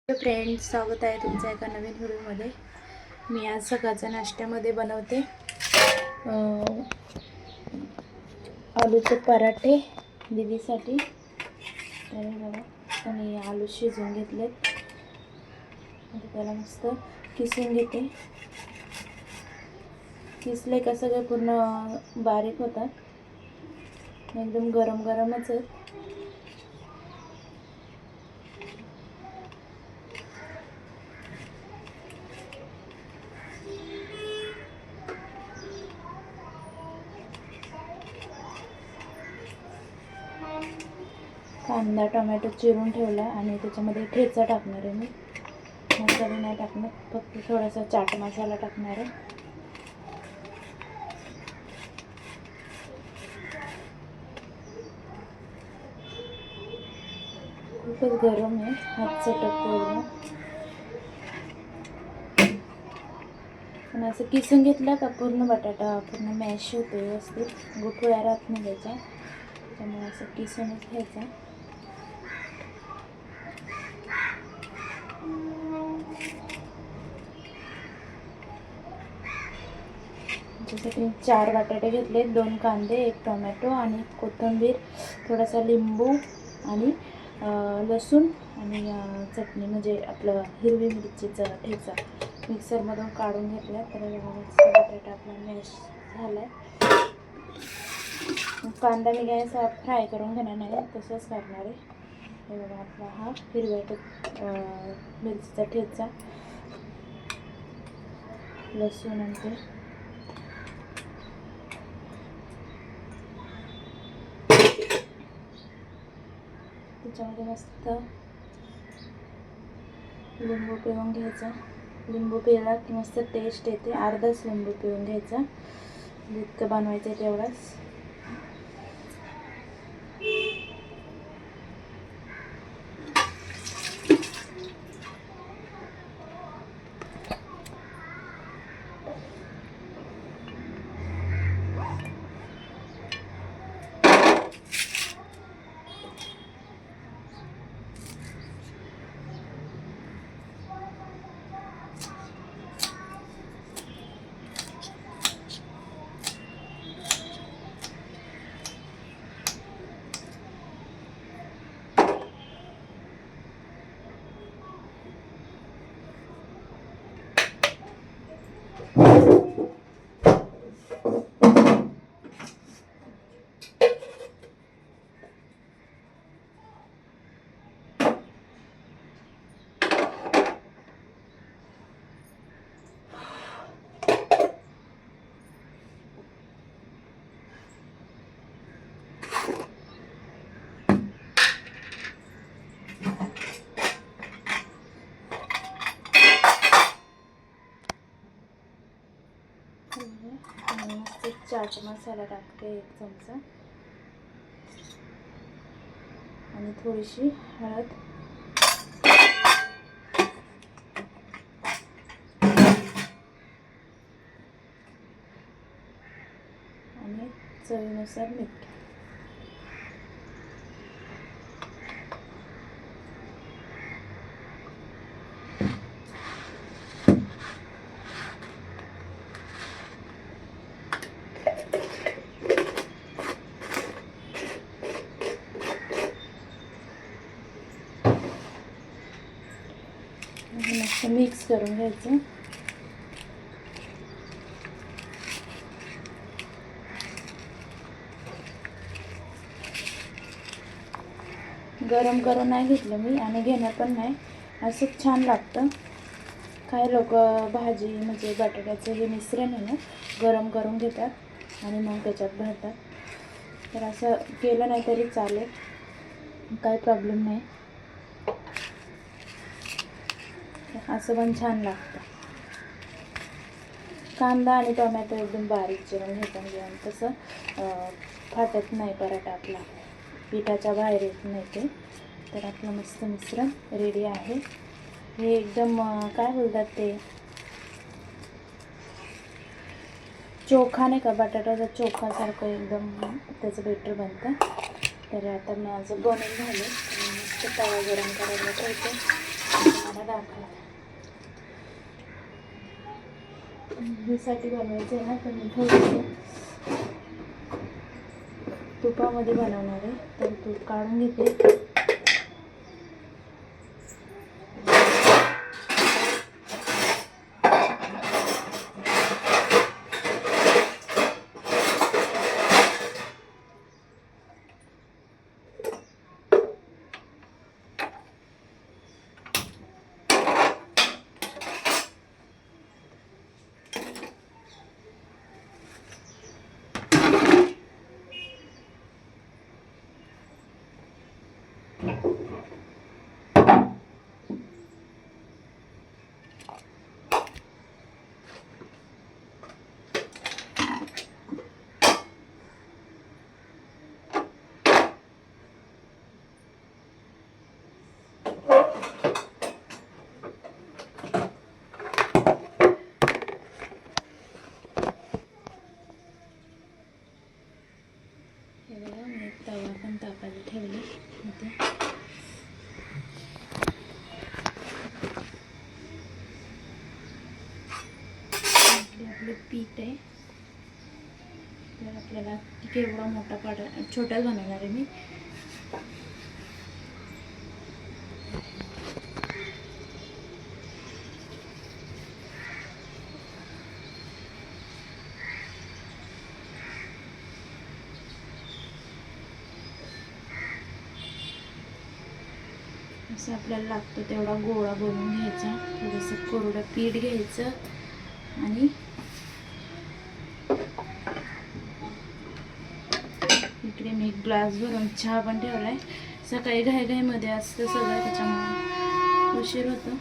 Friends, स्वागत आहे तुमच्या एका नवीन व्हिडिओमध्ये। मी आज सकाळच्या नाश्त्यामध्ये बनवते आलूचे पराठे दीदीसाठी। तर बघा, मी आलू शिजवून घेतलेत, आता त्याला मस्त किसून घेते। किसले का सगळे पूर्ण बारीक होतात, एकदम गरम गरमच आहेत। कांदा टोमॅटो चिरून ठेवला आणि त्याच्यामध्ये ठेचा टाकणार आहे। मी मसाला नाही टाकणार, फक्त थोडासा चाट मसाला टाकणार आहे। खूपच गरम आहे, हात चटकतो। पण असं किसून घेतलं का पूर्ण बटाटा पूर्ण मॅश होतो, व्यवस्थित गुठळ्या राहत नाही त्याच्या, त्यामुळे असं किसूनच घ्यायचा। त्यासाठी 4 बटाटे घेतले, 2 कांदे, 1 टोमॅटो आणि कोथिंबीर, थोडासा लिंबू आणि लसूण आणि चटणी म्हणजे आपलं हिरवी मिरचीचा ठेचा मिक्सरमधून काढून घेतला। तर बटाटा आपला मॅश झाला आहे। कांदा मी गॅस फ्राय करून घेणार नाही, तसंच करणार आहे। हे बघा, आपला हा हिरव्या मिरचीचा ठेचा, लसूण आणि ते त्याच्यामध्ये मस्त लिंबू पिळून घ्यायचा। लिंबू पिळला की मस्त टेस्ट येते। अर्धाच लिंबू पिळून घ्यायचा, जितकं बनवायचं तेवढाच। चाट मसाला टाकते 1 चमचा आणि थोडीशी हळद आणि चवीनुसार मीठ। मस्त मिक्स करून घ्यायचं। गरम करून नाही घेतलं मी आणि घेणार पण नाही, असंच छान लागतं। काही लोक भाजी म्हणजे बटाट्याचं हे मिश्रण आहे ना, गरम करून घेतात आणि मग त्याच्यात भरतात। तर असं केलं नाही तरी चालेल, काही प्रॉब्लेम नाही, असं पण छान लागतं। कांदा आणि टोमॅटो एकदम बारीक चिरून घेऊन तसं फाटत नाही पराठा आपला, पिठाच्या बाहेर येत नाही ते। तर आपलं मस्त मिश्रण रेडी आहे। हे एकदम काय बोलतात ते, चोखा नाही का, बटाट्याचा चोखासारखं एकदम त्याचं बेटर बनतं। तर आता माझं बनवून झालं, मस्त तवा गरम करायला ठेवते। मला दाखवते. साठी बनवायचं आहे ना, तर मी थोडंसं तुपामध्ये बनवणार आहे. तर तूप काढून घेते. तवा पण तापायला ठेवले इथे. आपलं पीठ आहे, तर आपल्याला केवढा मोठा छोटाच बनवणार आहे मी. असं आपल्याला लागतो तेवढा गोळा बनवून घ्यायचा. थोडंसं कोरडं पीठ घ्यायचं आणि इकडे मी एक ग्लास भरून चहा पण ठेवलाय. सकाळी घाईघाईमध्ये असतं सगळं, त्याच्यामुळे उशीर होतो.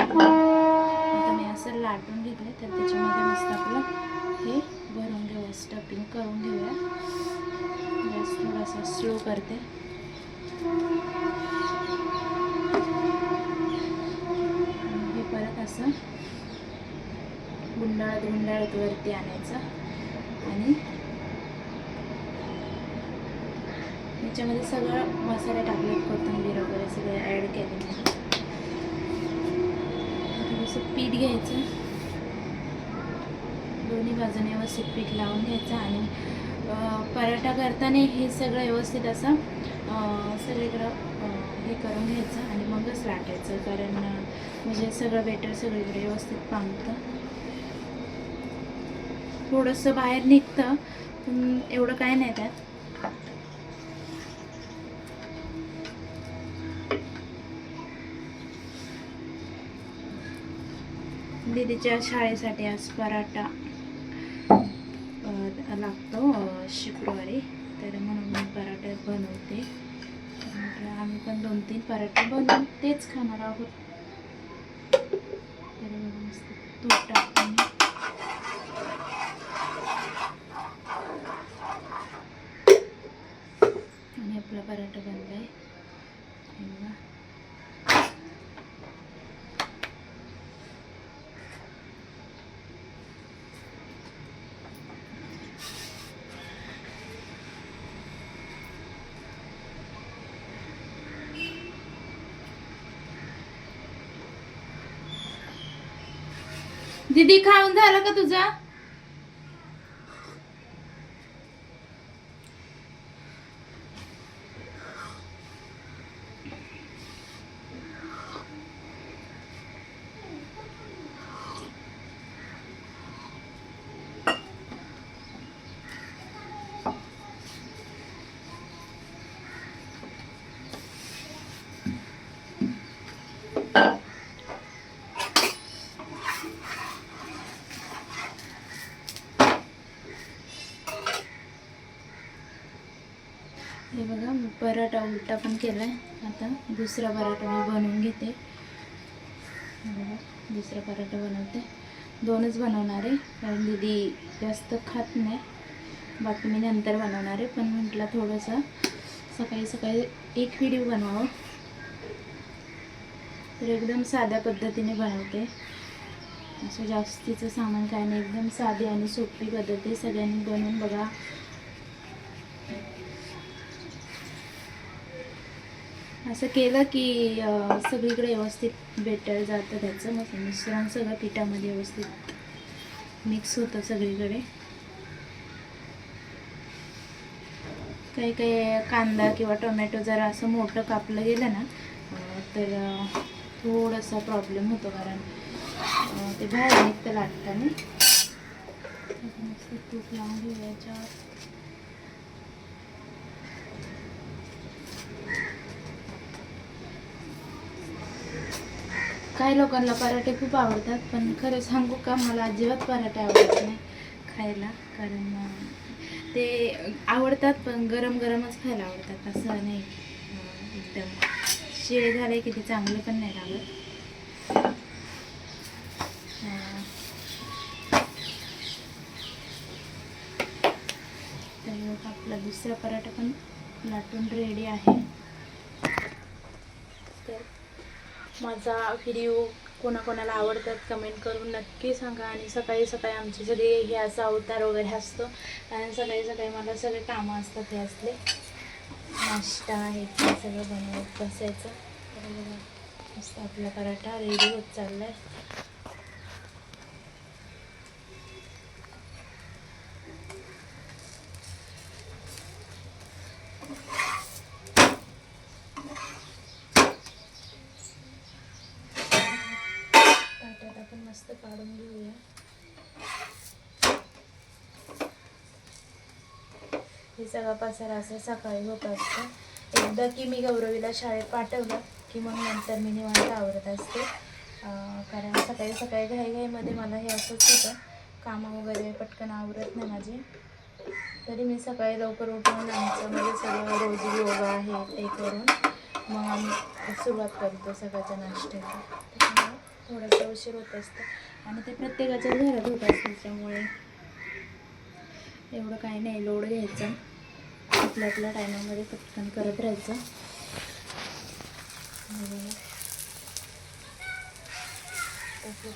आता मी असं लाटून घेतलं, तर त्याच्यामध्ये मस्त आपलं हे भरून घेऊया, स्टफिंग करून घेऊया. गॅस थोडासा स्लो करते. हे परत असं गुंडाळत वरती आणायचं आणि याच्यामध्ये सगळं मसाले टाकले, कोथिंबीर वगैरे सगळे ॲड केले. थोडंसं पीठ घ्यायचं, दोन्ही बाजूने व्यवस्थित पीठ लावून घ्यायचं आणि पराठा करताना हे सगळं व्यवस्थित असं सगळीकडं हे करून घ्यायचं आणि मगच लाटायचं, कारण म्हणजे सगळं बेटर सगळीकडे व्यवस्थित पांगतं. थोडंसं बाहेर निघतं पण एवढं काय नाही त्यात. दीदीच्या शाळेसाठी आज पराठा लागतो शुक्रवारी, तर म्हणून मी पराठे बनवते. आम्ही पण 2-3 पराठे बनवून तेच खाणार आहोत. तर मस्त तूप टाकून आणि आपला पराठा बनलाय. दीदी खाऊन झालं का तुझा? हे बघा, मी पराठा उलटा पण केलाय. आता दुसरा पराठा मी बनवून घेते. बघा, दुसरा पराठा बनवते. 2च बनवणार आहे, कारण दीदी जास्त खात नाही. बाकी मी नंतर बनवणार आहे, पण म्हटलं थोडंसं सकाळी सकाळी एक व्हिडिओ बनवावं. तर एकदम साध्या पद्धतीने बनवते, असं जास्तीचं सामान काय नाही, एकदम साधी आणि सोपी पद्धती. सगळ्यांनी बनवून बघा. असं केलं की सगळीकडे व्यवस्थित बेटर जातं त्याचं. मग मिश्रण सगळं पिठामध्ये व्यवस्थित मिक्स होतं सगळीकडे. काही काही कांदा किंवा टोमॅटो जरा असं मोठं कापलं गेलं ना तर थोडासा प्रॉब्लेम होतो, कारण ते बाहेर निघतं लाटताना. मस्त तूप लावून घेऊया याच्यावर. काही लोकांना पराठे खूप आवडतात, पण खरं सांगू का, मला अजिबात पराठे आवडत नाही खायला. कारण ते आवडतात पण गरम गरमच खायला आवडतात, असं नाही एकदम शिळे झाले की ते चांगले पण नाही लागत. तर आपला दुसरा पराठा पण लाटून रेडी आहे. तर माझा व्हिडिओ कोणाकोणाला आवडतात कमेंट करून नक्की सांगा. आणि सकाळी सकाळी आमचे सगळे हे असं अवतार वगैरे असतो, आणि सकाळी सकाळी मला सगळे कामं असतात हे असले नाश्ता हे सगळं बनवत बसायचं. मस्त आपला पराठा रेडी होत चाललाय. ताटात आपण मस्त काढून घेऊया. हे सगळा पसारा असं सकाळी होत असतं. एकदा की मी गौरवीला शाळेत पाठवलं की मग नंतर मी निवांत आवरत असते. कारण सकाळी सकाळी घाईघाईमध्ये मला हे असंच होतं, कामं वगैरे पटकन आवरत नाही माझे. तरी मी सकाळी लवकर उठून आमचं म्हणजे सगळं रोज योगा आहे ते करून मग आम्ही सुरुवात करतो सकाळच्या नाश्त्याची. त्याच्यामुळे थोडंसं उशीर होत असतं, आणि ते प्रत्येकाच्या घरात होत असतं, त्याच्यामुळे एवढं काही नाही लोड घ्यायचं. आपल्या आपल्या टायमामध्ये पटकन करत राहायचं.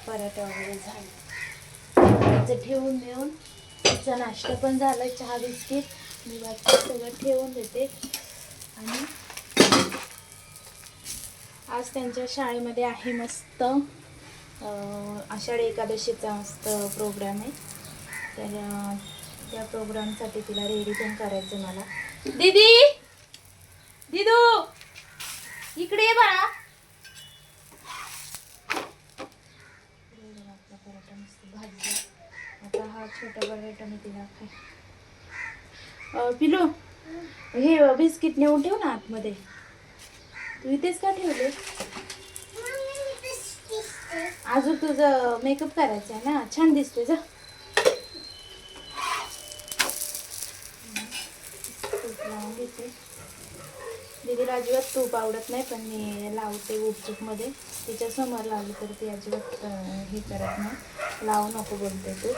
पराठा वगैरे झालं त्याचं ठेवून देऊन, त्याचा नाश्ता पण झाला, चहा बिस्किट मी बाकी सगळं ठेवून देते. आणि आज त्यांच्या शाळेमध्ये आहे मस्त आषाढी एकादशीचा मस्त प्रोग्राम आहे. तर त्या प्रोग्रामसाठी तिला रेडी पण करायचं मला. दीदी दीदू इकडे ये बाळा. आपला पराठा मस्त भाजला. आता हा छोटा पराठा मी तिला खाय. पिलो हे बिस्किट नेऊन ठेव ना आतमध्ये. तू इथेच का ठेवले? अजून तुझं मेकअप करायचं आहे ना, छान दिसते जा. तूप लावून घेते. दीदीला अजिबात तूप आवडत नाही, पण मी लावते गुपचूपमध्ये. तिच्या समोर लावली तर ती अजिबात हे करत नाही, लावू नको बोलते तू,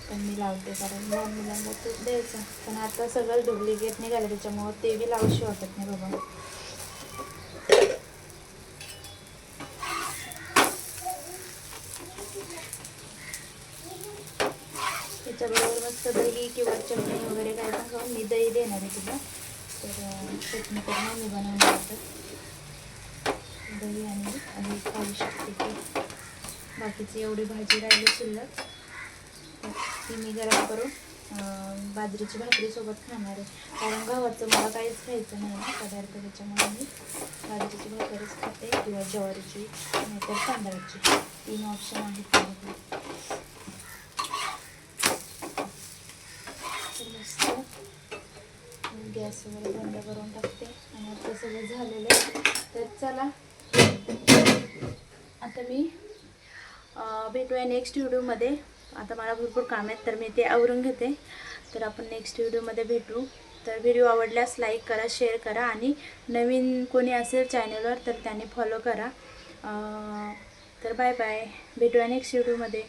पण मी लावते कारण लहान मुलांना तूप द्यायचं. पण आता सगळं डुप्लिकेट निघालं त्याच्यामुळं ते बी लावूशी वाटत नाही बाबा. त्याच्याबरोबर मस्त दही किंवा चटणी वगैरे काय पण खाऊन. मी दही देणार आहे तिला, तर चटणी तर नाही मी बनवणार होतं. दही आणि खाऊ शकते ती. बाकीची एवढी भाजी राहिली शिल्लक तर ती मी गरम करून बाजरीची भाकरीसोबत खाणार आहे. कारण गव्हाचं मला काहीच खायचं नाही आहे पदार्थ, त्याच्यामुळे मी बाजरीची भाकरीच खाते किंवा ज्वारीची नाहीतर तांदळाची. 3 ऑप्शन आहेत माझ्याकडे. गॅस वगैरे बंद करून टाकते. आणि आता सगळं झालेलं आहे. तर चला आता मी भेटूया नेक्स्ट व्हिडिओमध्ये. आता मला भरपूर काम आहेत तर मी ते आवरून घेते. तर आपण नेक्स्ट व्हिडिओमध्ये भेटू. तर व्हिडिओ आवडल्यास लाईक करा, शेअर करा, आणि नवीन कोणी असेल चॅनलवर तर त्यांनी फॉलो करा. तर बाय बाय, भेटूया नेक्स्ट व्हिडिओमध्ये.